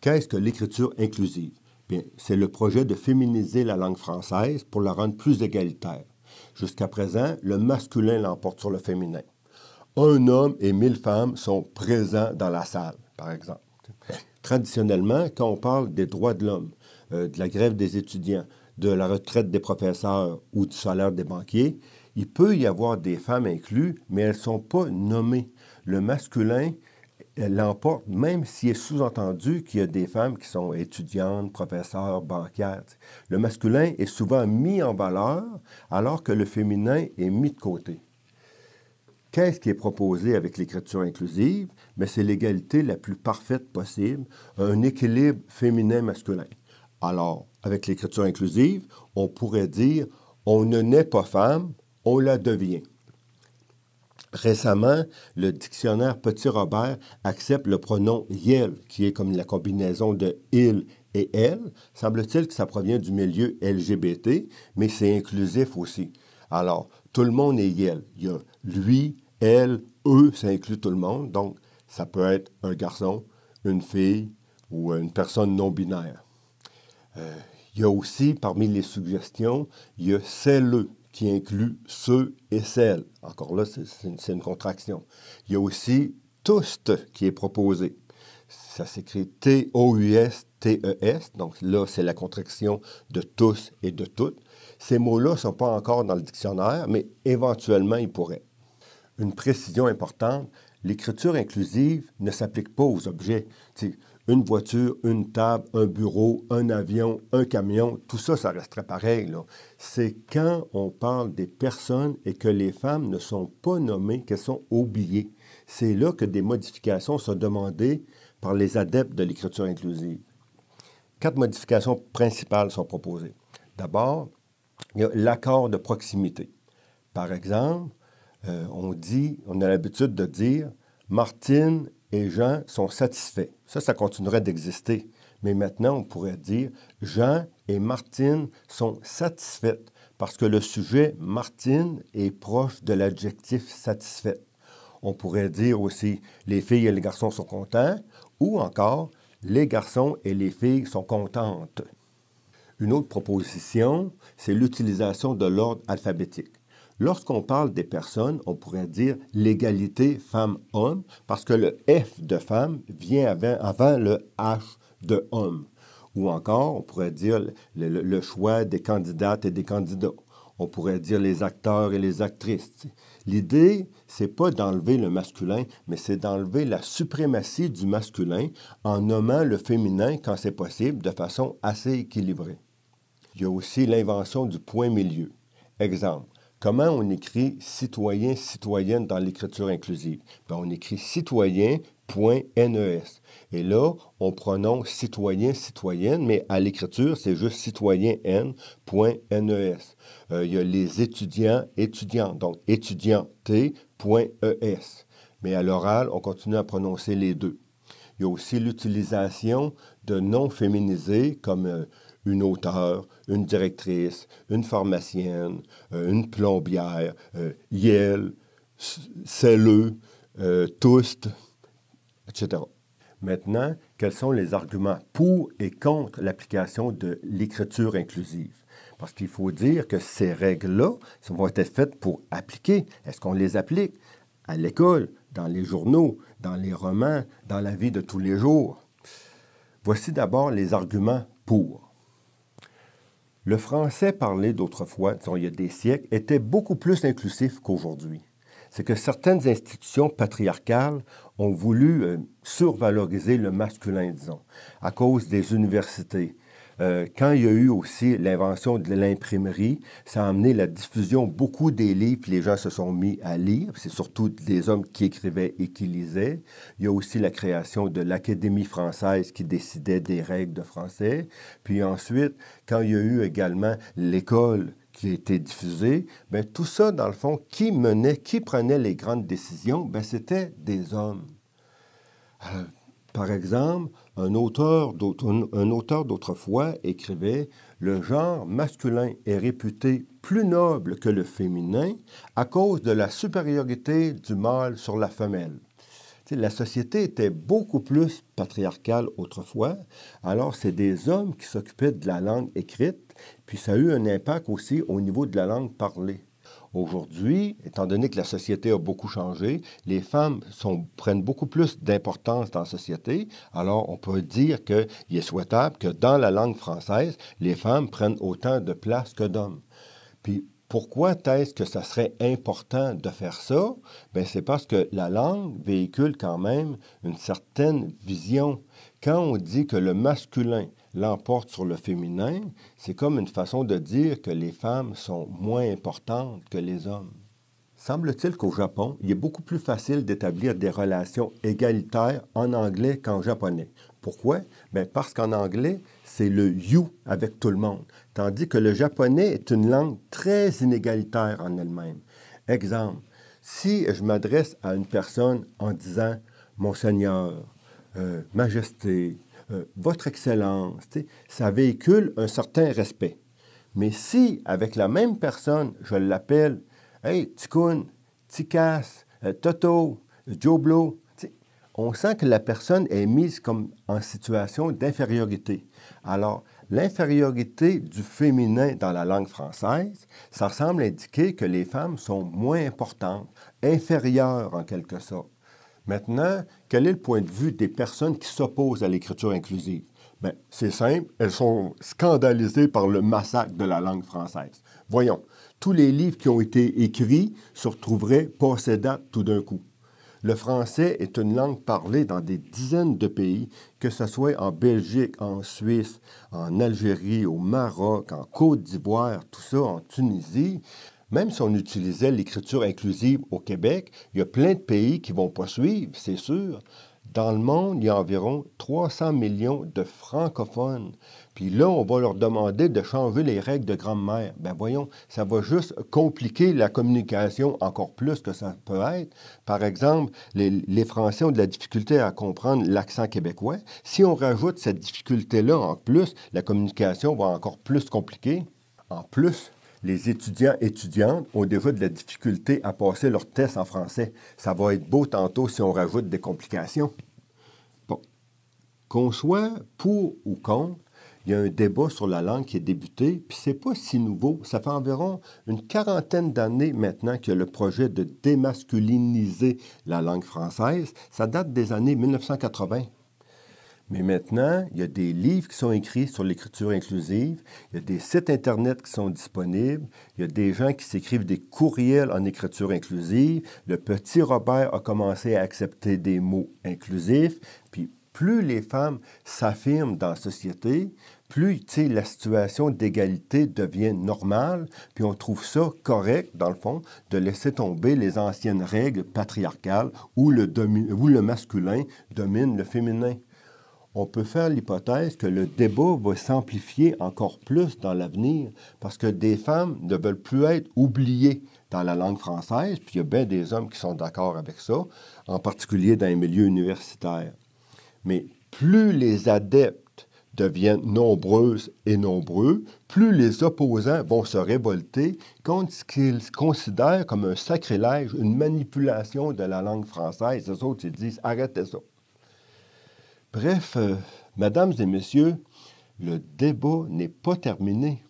Qu'est-ce que l'écriture inclusive? Bien, c'est le projet de féminiser la langue française pour la rendre plus égalitaire. Jusqu'à présent, le masculin l'emporte sur le féminin. Un homme et 1000 femmes sont présents dans la salle, par exemple. Traditionnellement, quand on parle des droits de l'homme, de la grève des étudiants, de la retraite des professeurs ou du salaire des banquiers, il peut y avoir des femmes incluses, mais elles ne sont pas nommées. Le masculin l'emporte, même s'il est sous-entendu qu'il y a des femmes qui sont étudiantes, professeurs, banquières. Le masculin est souvent mis en valeur, alors que le féminin est mis de côté. Qu'est-ce qui est proposé avec l'écriture inclusive? Bien, c'est l'égalité la plus parfaite possible, un équilibre féminin-masculin. Alors, avec l'écriture inclusive, on pourrait dire « on ne naît pas femme, on la devient ». Récemment, le dictionnaire Petit-Robert accepte le pronom « yel », qui est comme la combinaison de « il » et « elle ». Semble-t-il que ça provient du milieu LGBT, mais c'est inclusif aussi. Alors, tout le monde est yel. Il y a lui, elle, eux, ça inclut tout le monde. Donc, ça peut être un garçon, une fille ou une personne non-binaire. Il y a aussi, parmi les suggestions, il y a celles qui inclut ceux et celles. Encore là, c'est une contraction. Il y a aussi tous qui est proposé. Ça s'écrit T-O-U-S-T-E-S. Donc là, c'est la contraction de tous et de toutes. Ces mots-là ne sont pas encore dans le dictionnaire, mais éventuellement, ils pourraient. Une précision importante, l'écriture inclusive ne s'applique pas aux objets. T'sais, une voiture, une table, un bureau, un avion, un camion, tout ça, ça resterait pareil, là. C'est quand on parle des personnes et que les femmes ne sont pas nommées, qu'elles sont oubliées. C'est là que des modifications sont demandées par les adeptes de l'écriture inclusive. 4 modifications principales sont proposées. D'abord, il y a l'accord de proximité. Par exemple, on a l'habitude de dire « Martine et Jean sont satisfaits ». Ça continuerait d'exister. Mais maintenant, on pourrait dire « Jean et Martine sont satisfaites » parce que le sujet « Martine » est proche de l'adjectif « satisfaite ». On pourrait dire aussi « Les filles et les garçons sont contents » ou encore « Les garçons et les filles sont contentes ». Une autre proposition, c'est l'utilisation de l'ordre alphabétique. Lorsqu'on parle des personnes, on pourrait dire l'égalité femmes-hommes parce que le F de femme vient avant le H de homme. Ou encore, on pourrait dire le choix des candidates et des candidats. On pourrait dire les acteurs et les actrices. L'idée, c'est pas d'enlever le masculin, mais c'est d'enlever la suprématie du masculin en nommant le féminin quand c'est possible de façon assez équilibrée. Il y a aussi l'invention du point milieu. Exemple. Comment on écrit citoyen, citoyenne dans l'écriture inclusive? Bien, on écrit citoyen.nes. Et là, on prononce citoyen, citoyenne, mais à l'écriture, c'est juste citoyen.nes. Il y a les étudiants, étudiantes, donc étudianté.es. Mais à l'oral, on continue à prononcer les deux. Il y a aussi l'utilisation de noms féminisés comme une auteure, une directrice, une pharmacienne, une plombière, yel, celleux, tous, etc. Maintenant, quels sont les arguments pour et contre l'application de l'écriture inclusive? Parce qu'il faut dire que ces règles-là vont être faites pour appliquer. Est-ce qu'on les applique à l'école, dans les journaux, dans les romans, dans la vie de tous les jours? Voici d'abord les arguments pour. Le français parlé d'autrefois, disons il y a des siècles, était beaucoup plus inclusif qu'aujourd'hui. C'est que certaines institutions patriarcales ont voulu survaloriser le masculin, disons, à cause des universités. Quand il y a eu aussi l'invention de l'imprimerie, ça a amené la diffusion beaucoup des livres, puis les gens se sont mis à lire. C'est surtout des hommes qui écrivaient et qui lisaient. Il y a aussi la création de l'Académie française qui décidait des règles de français. Puis ensuite, quand il y a eu également l'école qui a été diffusée, bien, tout ça, dans le fond, qui prenait les grandes décisions? Bien, c'était des hommes. Par exemple, un auteur d'autrefois écrivait « Le genre masculin est réputé plus noble que le féminin à cause de la supériorité du mâle sur la femelle. » sais, la société était beaucoup plus patriarcale autrefois, alors c'est des hommes qui s'occupaient de la langue écrite, puis ça a eu un impact aussi au niveau de la langue parlée. Aujourd'hui, étant donné que la société a beaucoup changé, les femmes prennent beaucoup plus d'importance dans la société, alors on peut dire qu'il est souhaitable que dans la langue française, les femmes prennent autant de place que d'hommes. Puis pourquoi est-ce que ça serait important de faire ça? Bien, c'est parce que la langue véhicule quand même une certaine vision. Quand on dit que le masculin l'emporte sur le féminin, c'est comme une façon de dire que les femmes sont moins importantes que les hommes. Semble-t-il qu'au Japon, il est beaucoup plus facile d'établir des relations égalitaires en anglais qu'en japonais. Pourquoi? Bien, parce qu'en anglais, c'est le you avec tout le monde, tandis que le japonais est une langue très inégalitaire en elle-même. Exemple, si je m'adresse à une personne en disant « Monseigneur »,« Majesté »,« Votre Excellence », ça véhicule un certain respect. Mais si, avec la même personne, je l'appelle Hey, Ticoun, Ticasse, Toto, Joblo, on sent que la personne est mise comme en situation d'infériorité. Alors, l'infériorité du féminin dans la langue française, ça semble indiquer que les femmes sont moins importantes, inférieures en quelque sorte. Maintenant, quel est le point de vue des personnes qui s'opposent à l'écriture inclusive? Bien, c'est simple, elles sont scandalisées par le massacre de la langue française. Voyons, tous les livres qui ont été écrits se retrouveraient passés date tout d'un coup. Le français est une langue parlée dans des dizaines de pays, que ce soit en Belgique, en Suisse, en Algérie, au Maroc, en Côte d'Ivoire, tout ça, en Tunisie. Même si on utilisait l'écriture inclusive au Québec, il y a plein de pays qui ne vont pas suivre, c'est sûr. Dans le monde, il y a environ 300 millions de francophones. Puis là, on va leur demander de changer les règles de grammaire. Ben voyons, ça va juste compliquer la communication encore plus que ça peut être. Par exemple, les Français ont de la difficulté à comprendre l'accent québécois. Si on rajoute cette difficulté-là en plus, la communication va encore plus compliquer. En plus, les étudiantes ont déjà de la difficulté à passer leurs tests en français. Ça va être beau tantôt si on rajoute des complications. Bon. Qu'on soit pour ou contre, il y a un débat sur la langue qui est débuté, puis c'est pas si nouveau. Ça fait environ une quarantaine d'années maintenant qu'il y a le projet de démasculiniser la langue française. Ça date des années 1980. Mais maintenant, il y a des livres qui sont écrits sur l'écriture inclusive, il y a des sites Internet qui sont disponibles, il y a des gens qui s'écrivent des courriels en écriture inclusive. Le petit Robert a commencé à accepter des mots inclusifs, puis plus les femmes s'affirment dans la société, plus la situation d'égalité devient normale, puis on trouve ça correct, dans le fond, de laisser tomber les anciennes règles patriarcales où le masculin domine le féminin. On peut faire l'hypothèse que le débat va s'amplifier encore plus dans l'avenir parce que des femmes ne veulent plus être oubliées dans la langue française, puis il y a bien des hommes qui sont d'accord avec ça, en particulier dans les milieux universitaires. Mais plus les adeptes deviennent nombreuses et nombreux, plus les opposants vont se révolter contre ce qu'ils considèrent comme un sacrilège, une manipulation de la langue française. Les autres, ils disent « arrêtez ça ». Bref, mesdames et messieurs, le débat n'est pas terminé.